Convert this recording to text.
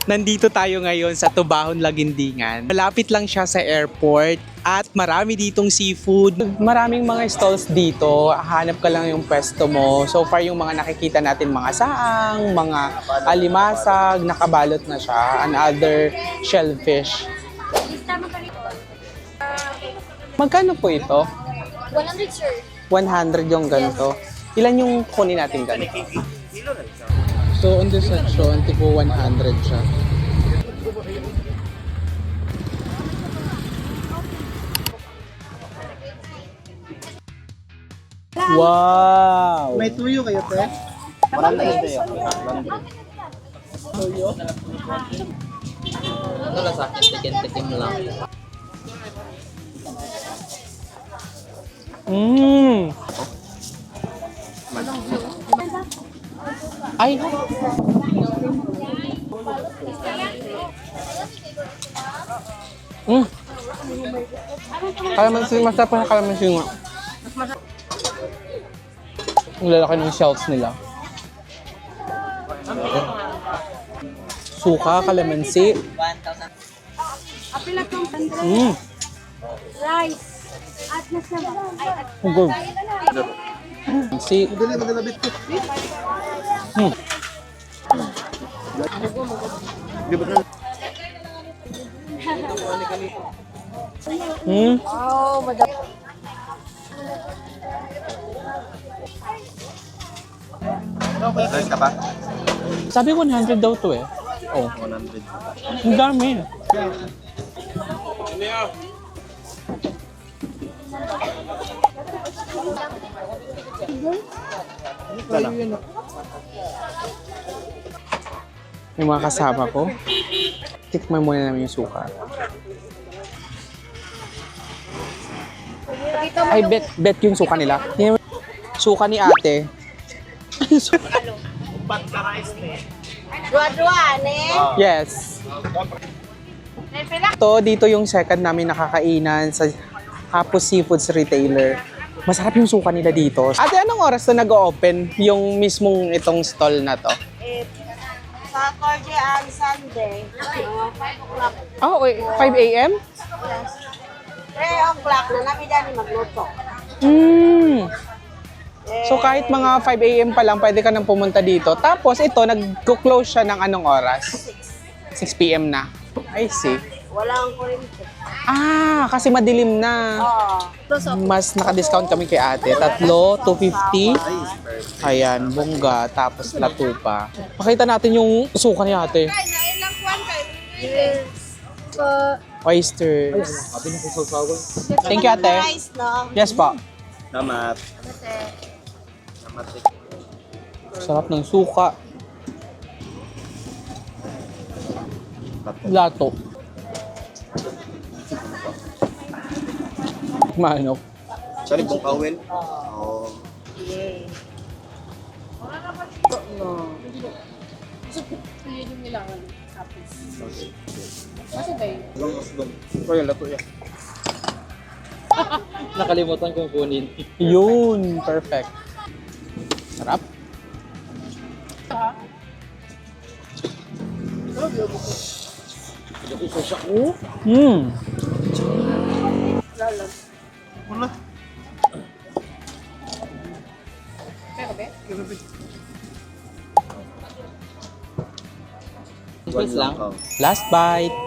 Nandito tayo ngayon sa Tubahon, Lagindingan. Malapit lang siya sa airport at marami ditong seafood. Maraming mga stalls dito. Hanap ka lang yung pwesto mo. So far yung mga nakikita natin, mga saang, mga alimasag, nakabalot na siya, and other shellfish. Magkano po ito? 100, sir. 100 yung ganito. Ilan yung kunin natin ganito? So on this section, tipo 100 siya. Wow! May tuyo kayo, te? 100 eh. Tuyo? Wala sa akin, tikim-tikim lang. Mmm! Ay! Mmm! Kalamansi, masarap na kalamansi nga. Ang lalaki ng shells nila. Suka, kalamansi. Mmm! Rice. At nasa Ang good. Si Madalabit ko. Oh, madam. Rice ka pa? sabi 100 daw to eh. Oh, 100. ang dami. Yung mga kasama ko, tikman muna namin yung suka. Ay, bet yung suka nila. Yung suka ni ate. Dua-dua, ne? Yes. Ito, dito yung second namin nakakainan sa Hapos Seafoods Retailer. Masarap yung suka nila dito. Ate, anong oras to nag-open yung mismong itong stall na to? Saturday and Sunday. 5 o'clock. Oh, wait, 5 a.m.? Yes. 3 o'clock na namin dyan magluto. Mm. So kahit mga 5 a.m. pa lang, pwede ka nang pumunta dito. Tapos ito, nag-close siya ng anong oras? 6 p.m. na. I see. Walang kuryente. Ah, kasi madilim na. Oo. Mas naka-discount kami kay ate. Tatlo, 250. Ayan, bongga, tapos plato pa. Pakita natin yung suka ni ate. Yes. Oysters. Thank you, ate. Rice, no? Yes po. Salamat. Sarap ng suka. Lato. Manok. Sorry, kung kawin. Oo. Kaya lato yan. Nakalimutan kong kunin. Yun, perfect. Sarap. Mm. Wala. Please lang. Last bite.